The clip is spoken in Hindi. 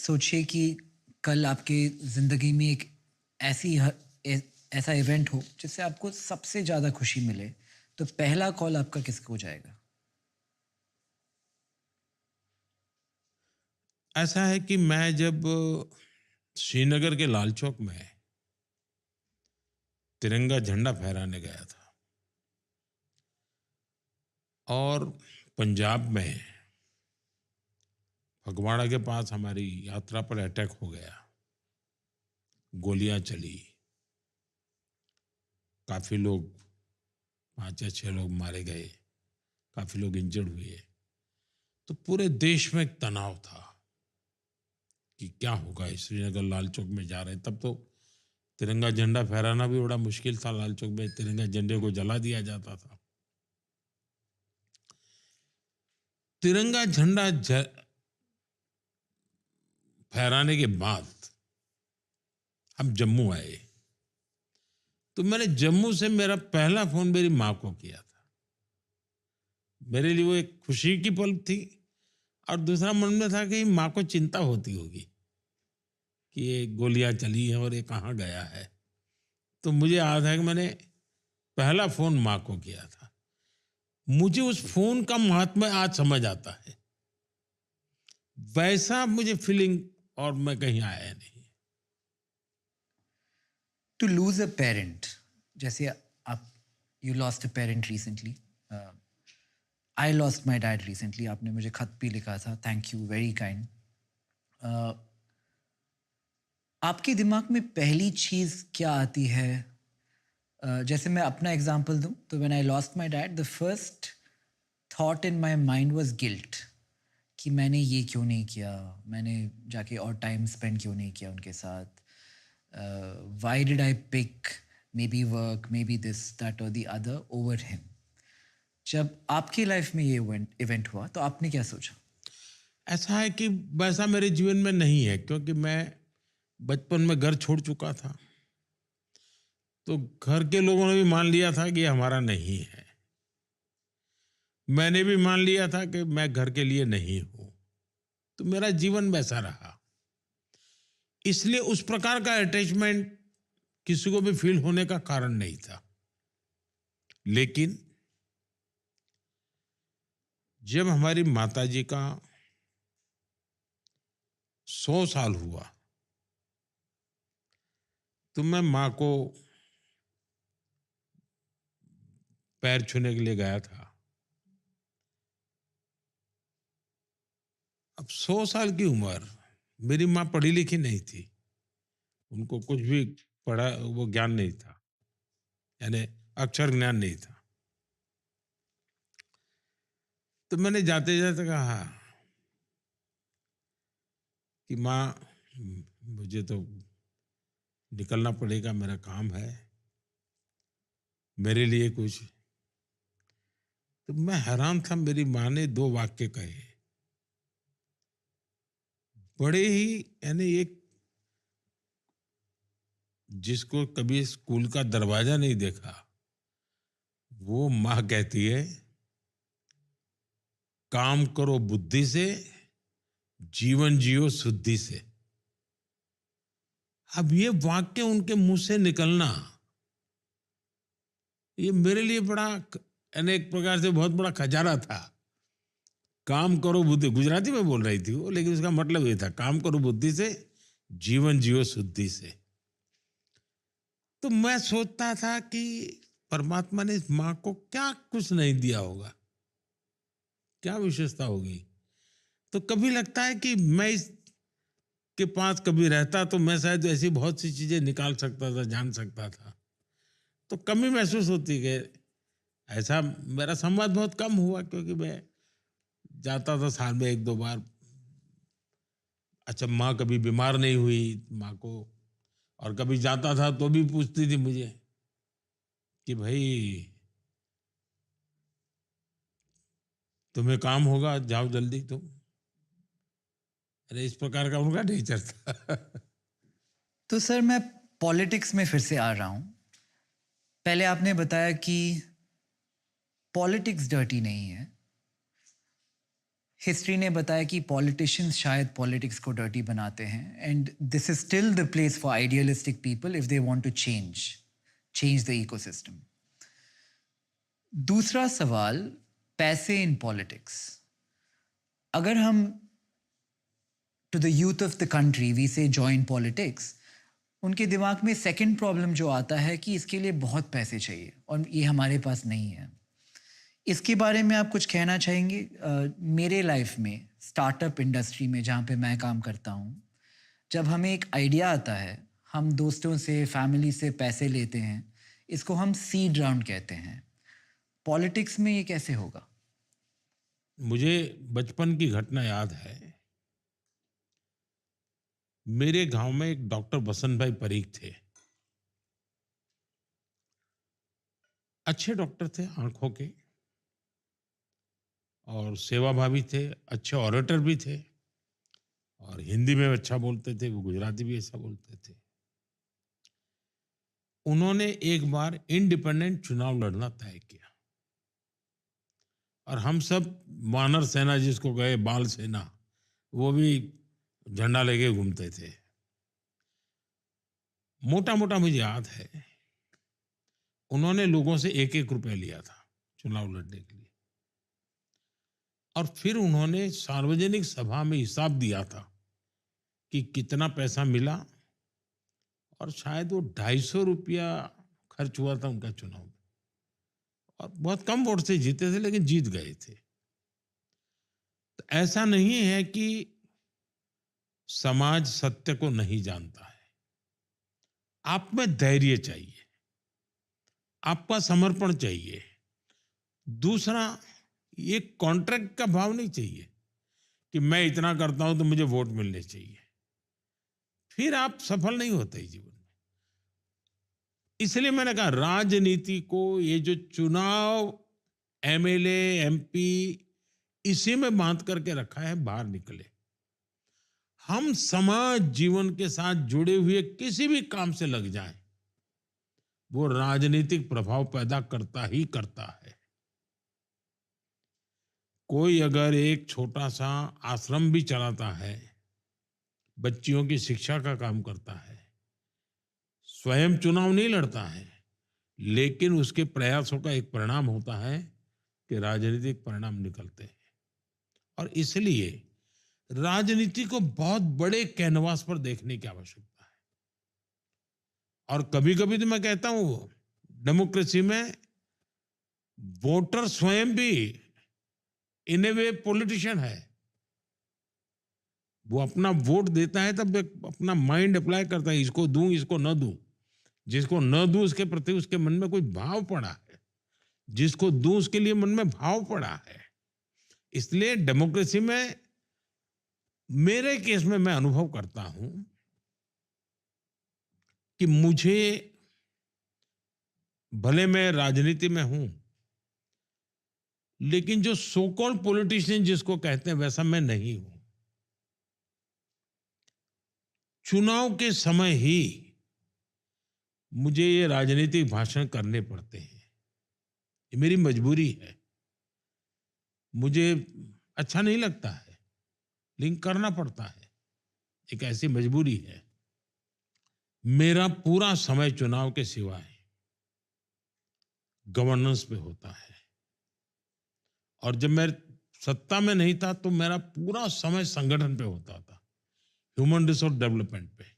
सोचिए कि कल आपके ज़िंदगी में एक ऐसी ऐसा इवेंट हो जिससे आपको सबसे ज़्यादा खुशी मिले, तो पहला कॉल आपका किसको जाएगा? ऐसा है कि मैं जब श्रीनगर के लाल चौक में तिरंगा झंडा फहराने गया था और पंजाब में फगवाड़ा के पास हमारी यात्रा पर अटैक हो गया, गोलियां चली, काफ़ी लोग 5 या 6 लोग मारे गए, काफ़ी लोग इंजर्ड हुए। तो पूरे देश में एक तनाव था कि क्या होगा, श्रीनगर लाल चौक में जा रहे हैं। तब तो तिरंगा झंडा फहराना भी बड़ा मुश्किल था। लाल चौक में तिरंगा झंडे को जला दिया जाता था। तिरंगा झंडा फहराने के बाद हम जम्मू आए। तो मैंने जम्मू से मेरा पहला फोन मेरी माँ को किया था। मेरे लिए वो एक खुशी की पल थी और दूसरा मन में था कि माँ को चिंता होती होगी कि ये गोलियां चली हैं और ये कहाँ गया है। तो मुझे याद है कि मैंने पहला फोन माँ को किया था। मुझे उस फोन का महात्म्य आज समझ आता है। वैसा मुझे फीलिंग और मैं कहीं आया नहीं। टू लूज़ अ पेरेंट, जैसे आप you lost a parent recently, I lost my dad recently, आपने मुझे खत भी लिखा था, थैंक यू, वेरी काइंड। आपके दिमाग में पहली चीज़ क्या आती है? जैसे मैं अपना एग्जांपल दूं तो when I lost my dad, the first thought in my mind was guilt, कि मैंने ये क्यों नहीं किया, मैंने जाके और टाइम स्पेंड क्यों नहीं किया उनके साथ, why did I pick maybe work, maybe this that और द अदर ओवर हिम। जब आपकी लाइफ में ये इवेंट हुआ तो आपने क्या सोचा? ऐसा है कि वैसा मेरे जीवन में नहीं है, क्योंकि मैं बचपन में घर छोड़ चुका था। तो घर के लोगों ने भी मान लिया था कि ये हमारा नहीं है। मैंने भी मान लिया था कि मैं घर के लिए नहीं हूं। तो मेरा जीवन वैसा रहा। इसलिए उस प्रकार का अटैचमेंट किसी को भी फील होने का कारण नहीं था। लेकिन जब हमारी माताजी का 100 साल हुआ, तो मैं माँ को पैर छूने के लिए गया था। अब 100 साल की उम्र, मेरी माँ पढ़ी लिखी नहीं थी। उनको कुछ भी पढ़ा वो ज्ञान नहीं था, यानी अक्षर ज्ञान नहीं था। तो मैंने जाते जाते कहा कि माँ, मुझे तो निकलना पड़ेगा, मेरा काम है, मेरे लिए कुछ। तो मैं हैरान था, मेरी माँ ने 2 वाक्य कहे, बड़े ही, यानी एक जिसको कभी स्कूल का दरवाजा नहीं देखा, वो माँ कहती है, काम करो बुद्धि से, जीवन जियो शुद्धि से। अब ये वाक्य उनके मुंह से निकलना, ये मेरे लिए बड़ा यानी एक प्रकार से बहुत बड़ा खजाना था। काम करो बुद्धि, गुजराती में बोल रही थी वो, लेकिन उसका मतलब ये था, काम करो बुद्धि से, जीवन जियो शुद्धि से। तो मैं सोचता था कि परमात्मा ने इस माँ को क्या कुछ नहीं दिया होगा, क्या विशेषता होगी। तो कभी लगता है कि मैं इसके पास कभी रहता तो मैं शायद ऐसी बहुत सी चीजें निकाल सकता था, जान सकता था। तो कमी महसूस होती है कि ऐसा मेरा संवाद बहुत कम हुआ, क्योंकि मैं जाता था साल में 1-2 बार। अच्छा, माँ कभी बीमार नहीं हुई माँ को, और कभी जाता था तो भी पूछती थी मुझे कि भाई, तुम्हें काम होगा, जाओ जल्दी तुम। अरे इस प्रकार का उनका नेचर था। तो सर, मैं पॉलिटिक्स में फिर से आ रहा हूँ। पहले आपने बताया कि पॉलिटिक्स डर्टी नहीं है, हिस्ट्री ने बताया कि पॉलिटिशियंस शायद पॉलिटिक्स को डर्टी बनाते हैं and this is still the place for idealistic people if they want to change the ecosystem. दूसरा सवाल, पैसे इन पॉलिटिक्स। अगर हम to the youth of the country we say join politics, उनके दिमाग में सेकंड प्रॉब्लम जो आता है कि इसके लिए बहुत पैसे चाहिए और ये हमारे पास नहीं है। इसके बारे में आप कुछ कहना चाहेंगे? मेरे लाइफ में स्टार्टअप इंडस्ट्री में जहाँ पे मैं काम करता हूँ, जब हमें एक आइडिया आता है, हम दोस्तों से, फैमिली से पैसे लेते हैं, इसको हम सीड राउंड कहते हैं। पॉलिटिक्स में ये कैसे होगा? मुझे बचपन की घटना याद है। मेरे गांव में एक डॉक्टर बसंत भाई परीख थे। अच्छे डॉक्टर थे आंखों के, और सेवाभावी थे, अच्छे ऑरेटर भी थे, और हिंदी में अच्छा बोलते थे, वो गुजराती भी ऐसा बोलते थे। उन्होंने एक बार इंडिपेंडेंट चुनाव लड़ना तय किया, और हम सब वानर सेना जिसको कहे, बाल सेना, वो भी झंडा लेके घूमते थे। मोटा मोटा मुझे याद है, उन्होंने लोगों से 1-1 रुपया लिया था चुनाव लड़ने के लिए, और फिर उन्होंने सार्वजनिक सभा में हिसाब दिया था कि कितना पैसा मिला, और शायद वो 250 रुपया खर्च हुआ था उनका चुनाव में, और बहुत कम वोट से जीते थे, लेकिन जीत गए थे। तो ऐसा नहीं है कि समाज सत्य को नहीं जानता है। आप में धैर्य चाहिए, आपका समर्पण चाहिए। दूसरा, ये कॉन्ट्रैक्ट का भाव नहीं चाहिए कि मैं इतना करता हूं तो मुझे वोट मिलने चाहिए, फिर आप सफल नहीं होते जीवन में। इसलिए मैंने कहा, राजनीति को ये जो चुनाव, एमएलए, एमपी, इसी में बांध करके रखा है, बाहर निकले। हम समाज जीवन के साथ जुड़े हुए किसी भी काम से लग जाएं, वो राजनीतिक प्रभाव पैदा करता ही करता है। कोई अगर एक छोटा सा आश्रम भी चलाता है, बच्चियों की शिक्षा का काम करता है, स्वयं चुनाव नहीं लड़ता है, लेकिन उसके प्रयासों का एक परिणाम होता है कि राजनीतिक परिणाम निकलते हैं। और इसलिए राजनीति को बहुत बड़े कैनवास पर देखने की आवश्यकता है। और कभी कभी तो मैं कहता हूं, डेमोक्रेसी में वोटर स्वयं भी इन ए वे पॉलिटिशियन है। वो अपना वोट देता है तब अपना माइंड अप्लाई करता है, इसको दूं, इसको न दूं। जिसको न दूं उसके प्रति उसके मन में कोई भाव पड़ा है, जिसको दूं उसके लिए मन में भाव पड़ा है। इसलिए डेमोक्रेसी में, मेरे केस में मैं अनुभव करता हूं कि मुझे, भले मैं राजनीति में हूं, लेकिन जो सो कॉल्ड पॉलिटिशियन जिसको कहते हैं, वैसा मैं नहीं हूं। चुनाव के समय ही मुझे ये राजनीतिक भाषण करने पड़ते हैं, ये मेरी मजबूरी है। मुझे अच्छा नहीं लगता है, लेकिन करना पड़ता है, एक ऐसी मजबूरी है। मेरा पूरा समय चुनाव के सिवाय गवर्नेंस पे होता है, और जब मैं सत्ता में नहीं था तो मेरा पूरा समय संगठन पे होता था, ह्यूमन रिसोर्स डेवलपमेंट पे।